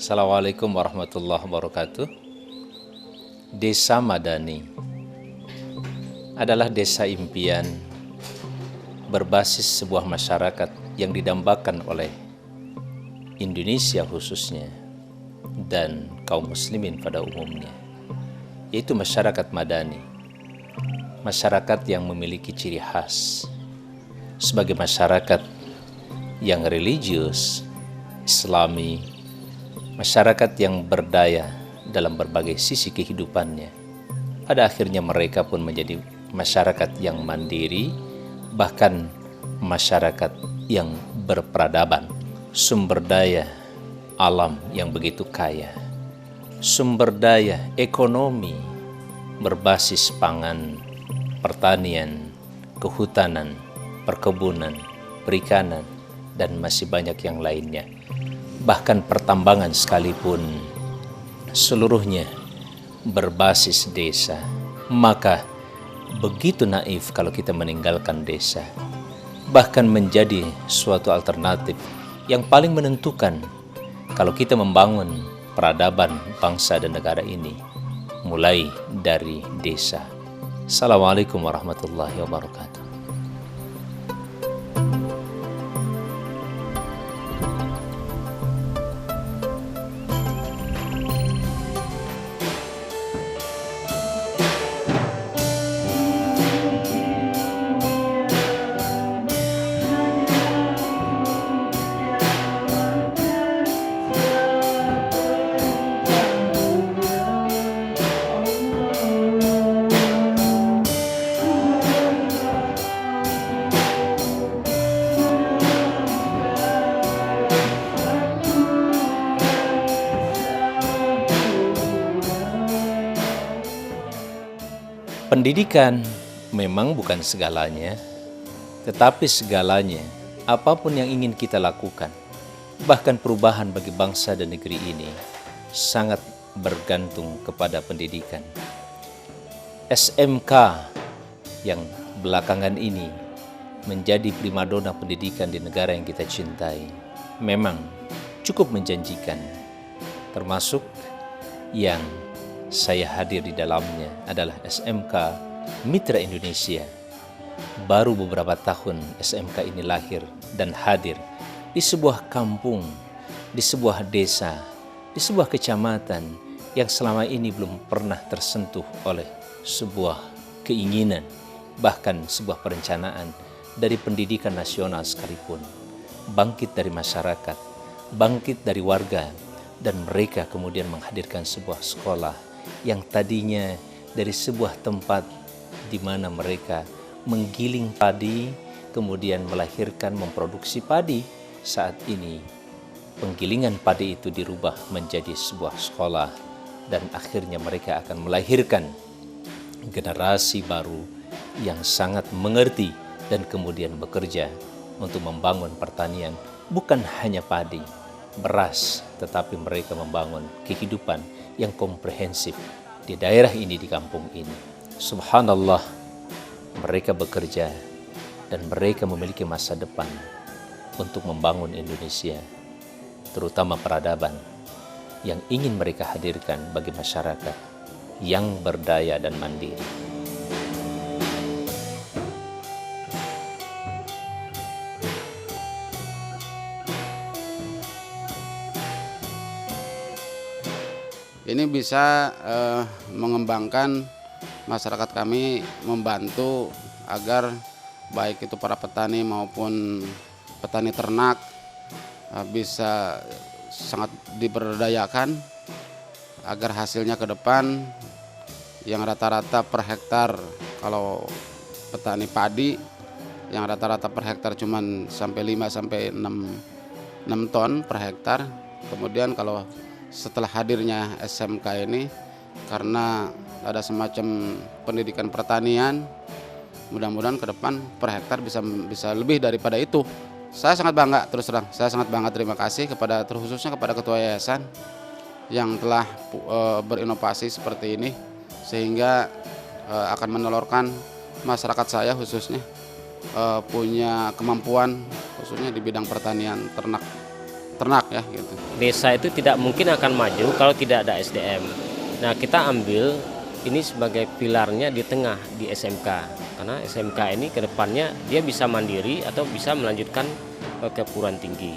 Assalamualaikum warahmatullahi wabarakatuh. Desa Madani adalah desa impian berbasis sebuah masyarakat yang didambakan oleh Indonesia khususnya dan kaum muslimin pada umumnya, yaitu masyarakat Madani. Masyarakat yang memiliki ciri khas sebagai masyarakat yang religius, Islami, masyarakat yang berdaya dalam berbagai sisi kehidupannya. Pada akhirnya mereka pun menjadi masyarakat yang mandiri, bahkan masyarakat yang berperadaban. Sumber daya alam yang begitu kaya, sumber daya ekonomi berbasis pangan, pertanian, kehutanan, perkebunan, perikanan, dan masih banyak yang lainnya. Bahkan pertambangan sekalipun, seluruhnya berbasis desa. Maka begitu naif kalau kita meninggalkan desa, bahkan menjadi suatu alternatif yang paling menentukan kalau kita membangun peradaban bangsa dan negara ini mulai dari desa. Assalamualaikum warahmatullahi wabarakatuh. Pendidikan memang bukan segalanya, tetapi segalanya, apapun yang ingin kita lakukan, bahkan perubahan bagi bangsa dan negeri ini, sangat bergantung kepada pendidikan. SMK yang belakangan ini menjadi primadona pendidikan di negara yang kita cintai, memang cukup menjanjikan, termasuk yang saya hadir di dalamnya adalah SMK Mitra Indonesia. Baru beberapa tahun SMK ini lahir dan hadir di sebuah kampung, di sebuah desa, di sebuah kecamatan yang selama ini belum pernah tersentuh oleh sebuah keinginan, bahkan sebuah perencanaan dari pendidikan nasional sekalipun. Bangkit dari masyarakat, bangkit dari warga, dan mereka kemudian menghadirkan sebuah sekolah yang tadinya dari sebuah tempat di mana mereka menggiling padi, kemudian melahirkan memproduksi padi. Saat ini penggilingan padi itu dirubah menjadi sebuah sekolah, dan akhirnya mereka akan melahirkan generasi baru yang sangat mengerti dan kemudian bekerja untuk membangun pertanian, bukan hanya padi, beras, tetapi mereka membangun kehidupan yang komprehensif di daerah ini, di kampung ini. Subhanallah, mereka bekerja dan mereka memiliki masa depan untuk membangun Indonesia, terutama peradaban yang ingin mereka hadirkan bagi masyarakat yang berdaya dan mandiri. Ini bisa mengembangkan masyarakat kami, membantu agar baik itu para petani maupun petani ternak bisa sangat diberdayakan agar hasilnya ke depan yang rata-rata per hektar, kalau petani padi yang rata-rata per hektar cuman sampai 5 sampai 6 ton per hektar. Kemudian kalau setelah hadirnya SMK ini, karena ada semacam pendidikan pertanian, mudah-mudahan ke depan per hektar bisa lebih daripada itu. Saya sangat bangga, terus terang, saya sangat bangga. Terima kasih terkhususnya kepada Ketua Yayasan yang telah berinovasi seperti ini, sehingga akan menelurkan masyarakat saya khususnya punya kemampuan khususnya di bidang pertanian ternak ternak ya gitu. Desa itu tidak mungkin akan maju kalau tidak ada SDM. Nah, kita ambil ini sebagai pilarnya di tengah di SMK. Karena SMK ini ke depannya dia bisa mandiri atau bisa melanjutkan ke perguruan tinggi.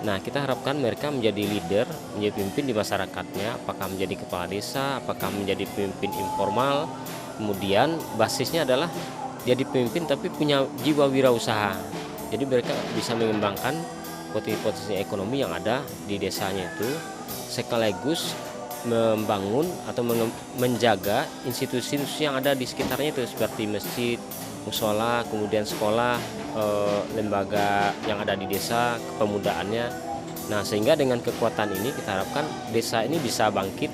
Nah, kita harapkan mereka menjadi leader, menjadi pemimpin di masyarakatnya, apakah menjadi kepala desa, apakah menjadi pemimpin informal. Kemudian basisnya adalah jadi pemimpin tapi punya jiwa wirausaha. Jadi mereka bisa mengembangkan potensi ekonomi yang ada di desanya itu, sekaligus membangun atau menjaga institusi-institusi yang ada di sekitarnya itu seperti masjid, musola, kemudian sekolah, lembaga yang ada di desa, kepemudaannya. Nah, sehingga dengan kekuatan ini kita harapkan desa ini bisa bangkit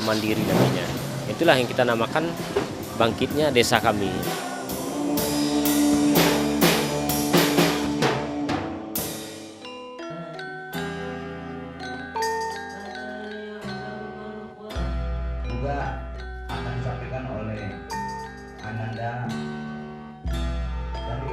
mandiri nantinya. Itulah yang kita namakan bangkitnya desa kami. Juga akan disampaikan oleh Ananda dari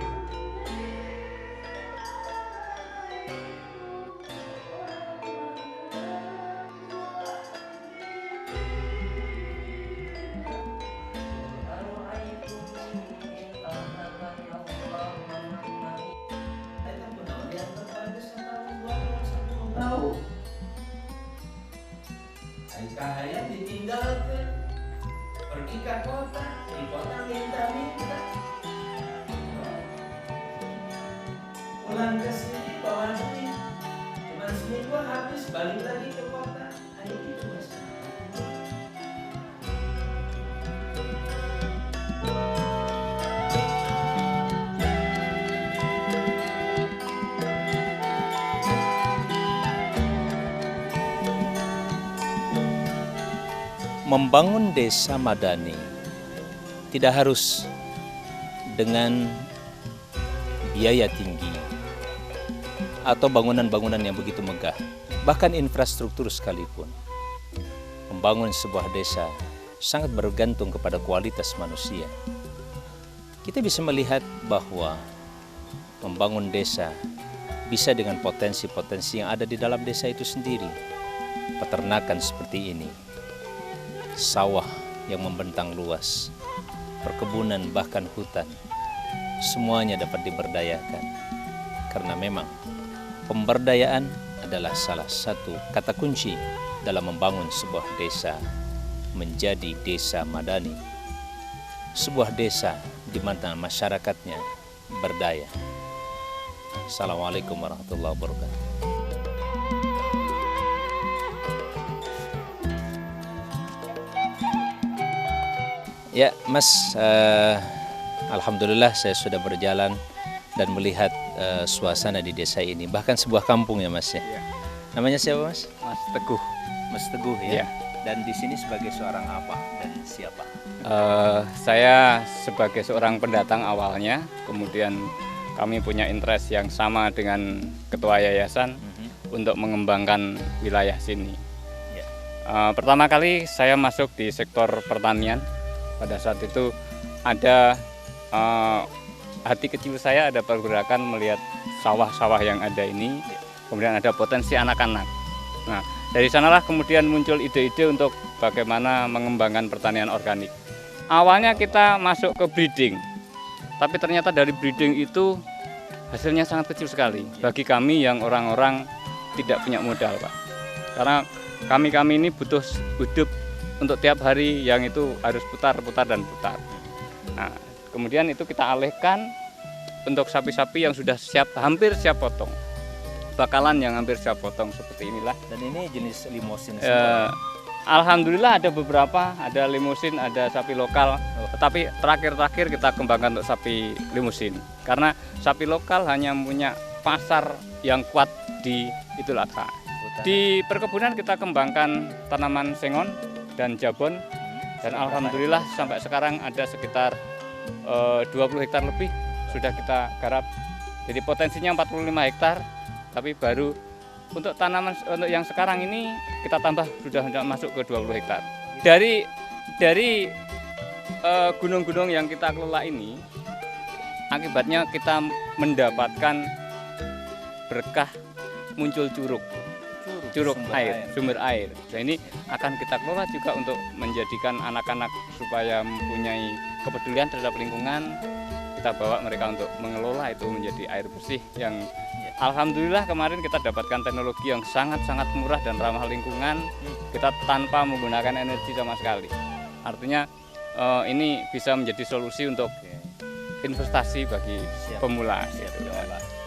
Kalian ditinggalkan pergi ke kota, di kota minta-minta, pulang ke sini bawa duit, cuma seminggu habis balik lagi ke kota, ayo gitu mas. Membangun desa madani tidak harus dengan biaya tinggi atau bangunan-bangunan yang begitu megah, bahkan infrastruktur sekalipun. Membangun sebuah desa sangat bergantung kepada kualitas manusia. Kita bisa melihat bahwa membangun desa bisa dengan potensi-potensi yang ada di dalam desa itu sendiri. Peternakan seperti ini, sawah yang membentang luas, perkebunan bahkan hutan, semuanya dapat diberdayakan. Karena memang pemberdayaan adalah salah satu kata kunci dalam membangun sebuah desa menjadi desa madani. Sebuah desa di mana masyarakatnya berdaya. Assalamualaikum warahmatullahi wabarakatuh. Ya Mas, alhamdulillah saya sudah berjalan dan melihat suasana di desa ini, bahkan sebuah kampung ya Mas ya. Namanya siapa Mas? Mas Teguh. Mas Teguh ya. Iya. Dan di sini sebagai seorang apa dan siapa? Saya sebagai seorang pendatang awalnya, kemudian kami punya interest yang sama dengan ketua yayasan untuk mengembangkan wilayah sini. Ya. Pertama kali saya masuk di sektor pertanian. Pada saat itu ada hati kecil saya ada pergerakan melihat sawah-sawah yang ada ini, kemudian ada potensi anak-anak. Nah, dari sanalah kemudian muncul ide-ide untuk bagaimana mengembangkan pertanian organik. Awalnya kita masuk ke breeding, tapi ternyata dari breeding itu hasilnya sangat kecil sekali bagi kami yang orang-orang tidak punya modal, Pak. Karena kami ini butuh hidup untuk tiap hari yang itu harus putar dan putar. Nah, kemudian itu kita alihkan untuk sapi-sapi yang sudah hampir siap potong. Bakalan yang hampir siap potong seperti inilah. Dan ini jenis limusin. Alhamdulillah ada beberapa, ada limusin, ada sapi lokal. Tetapi terakhir kita kembangkan untuk sapi limusin. Karena sapi lokal hanya punya pasar yang kuat di Idul Adha. Di perkebunan kita kembangkan tanaman sengon dan jabon, dan alhamdulillah sampai sekarang ada sekitar 20 hektar lebih sudah kita garap. Jadi potensinya 45 hektar, tapi baru untuk tanaman untuk yang sekarang ini kita tambah sudah masuk ke 20 hektar. Dari gunung-gunung yang kita kelola ini, akibatnya kita mendapatkan berkah muncul curug sumber air. Nah, ini akan kita kelola juga untuk menjadikan anak-anak supaya mempunyai kepedulian terhadap lingkungan. Kita bawa mereka untuk mengelola itu menjadi air bersih yang alhamdulillah kemarin kita dapatkan teknologi yang sangat-sangat murah dan ramah lingkungan. Kita tanpa menggunakan energi sama sekali. Artinya ini bisa menjadi solusi untuk investasi bagi pemula.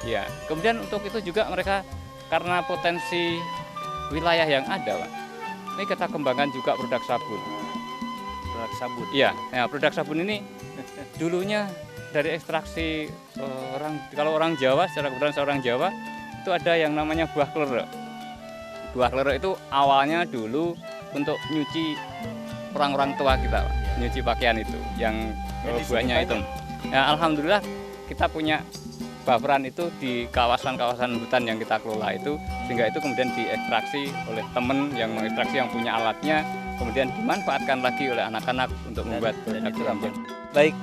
Ya. Kemudian untuk itu juga mereka karena potensi wilayah yang ada, Pak. Ini kita kembangkan juga produk sabun. Produk sabun. Iya, ya, produk sabun ini dulunya dari ekstraksi kalau orang Jawa, secara kebetulan seorang Jawa itu ada yang namanya buah klerek. Buah klerek itu awalnya dulu untuk nyuci orang-orang tua kita, Pak. Nyuci pakaian itu yang buahnya itu. Ya, alhamdulillah kita punya bufferan itu di kawasan-kawasan hutan yang kita kelola itu, sehingga itu kemudian diekstraksi oleh teman yang mengekstraksi yang punya alatnya, kemudian dimanfaatkan lagi oleh anak-anak untuk membuat produk sabun. Baik,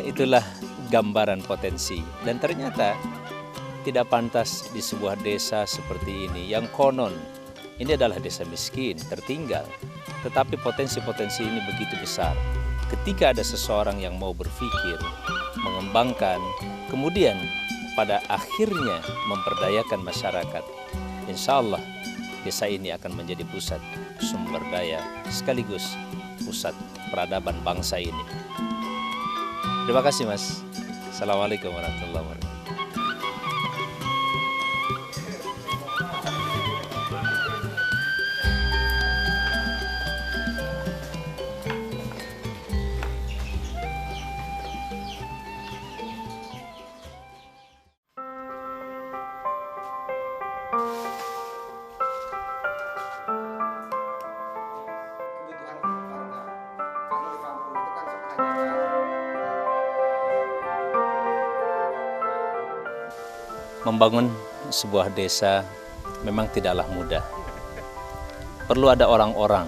itulah gambaran potensi, dan ternyata tidak pantas di sebuah desa seperti ini yang konon ini adalah desa miskin, tertinggal, tetapi potensi-potensi ini begitu besar. Ketika ada seseorang yang mau berpikir, mengembangkan, kemudian pada akhirnya memperdayakan masyarakat, insya Allah desa ini akan menjadi pusat sumber daya sekaligus pusat peradaban bangsa ini. Terima kasih, Mas. Assalamualaikum warahmatullahi wabarakatuh. Kebutuhan warga, karena di kampung itu kan kebanyakan Membangun sebuah desa memang tidaklah mudah. Perlu ada orang-orang,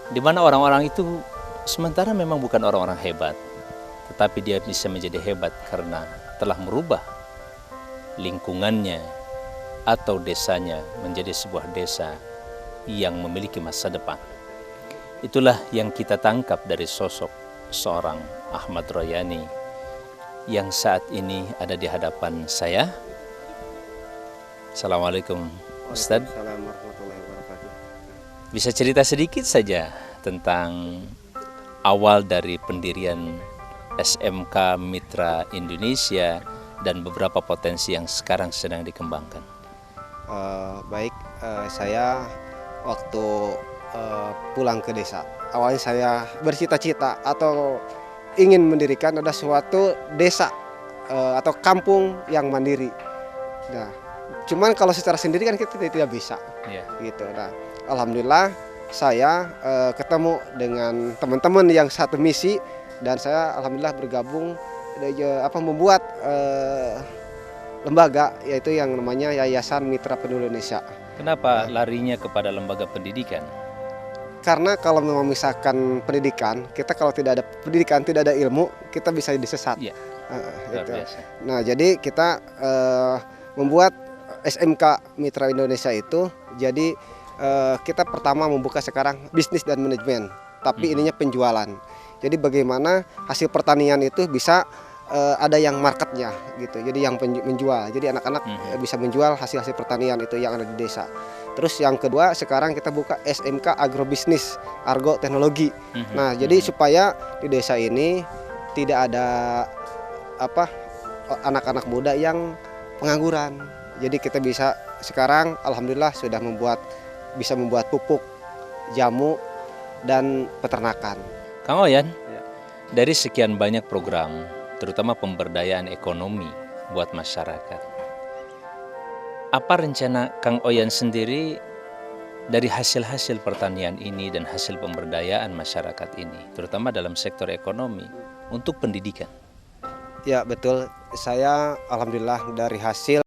di mana orang-orang itu sementara memang bukan orang-orang hebat, tetapi dia bisa menjadi hebat karena telah merubah lingkungannya atau desanya menjadi sebuah desa yang memiliki masa depan. Itulah yang kita tangkap dari sosok seorang Ahmad Royani yang saat ini ada di hadapan saya. Assalamualaikum, Ustadz. Assalamualaikum warahmatullahi wabarakatuh. Bisa cerita sedikit saja tentang awal dari pendirian SMK Mitra Indonesia dan beberapa potensi yang sekarang sedang dikembangkan. Baik, saya waktu pulang ke desa, awalnya saya bercita-cita atau ingin mendirikan ada suatu desa atau kampung yang mandiri. Nah, cuman kalau secara sendiri kan kita tidak bisa, gitu. Nah, alhamdulillah saya ketemu dengan teman-teman yang satu misi dan saya alhamdulillah bergabung membuat lembaga yaitu yang namanya Yayasan Mitra Peduli Indonesia. Kenapa larinya kepada lembaga pendidikan? Karena kalau memisahkan pendidikan, kita kalau tidak ada pendidikan, tidak ada ilmu, kita bisa disesat. Iya. Gitu. Biasa. Nah, jadi kita membuat SMK Mitra Indonesia itu, jadi kita pertama membuka sekarang bisnis dan manajemen, tapi ininya penjualan. Jadi bagaimana hasil pertanian itu bisa ada yang marketnya gitu, jadi yang menjual, jadi anak-anak bisa menjual hasil-hasil pertanian itu yang ada di desa. Terus yang kedua sekarang kita buka SMK Agrobisnis Argo Teknologi. Nah, jadi supaya di desa ini tidak ada anak-anak muda yang pengangguran. Jadi kita bisa sekarang alhamdulillah sudah bisa membuat pupuk, jamu dan peternakan. Kang Oyan, dari sekian banyak program, terutama pemberdayaan ekonomi buat masyarakat, apa rencana Kang Oyan sendiri dari hasil-hasil pertanian ini dan hasil pemberdayaan masyarakat ini, terutama dalam sektor ekonomi, untuk pendidikan? Ya betul, saya alhamdulillah dari hasil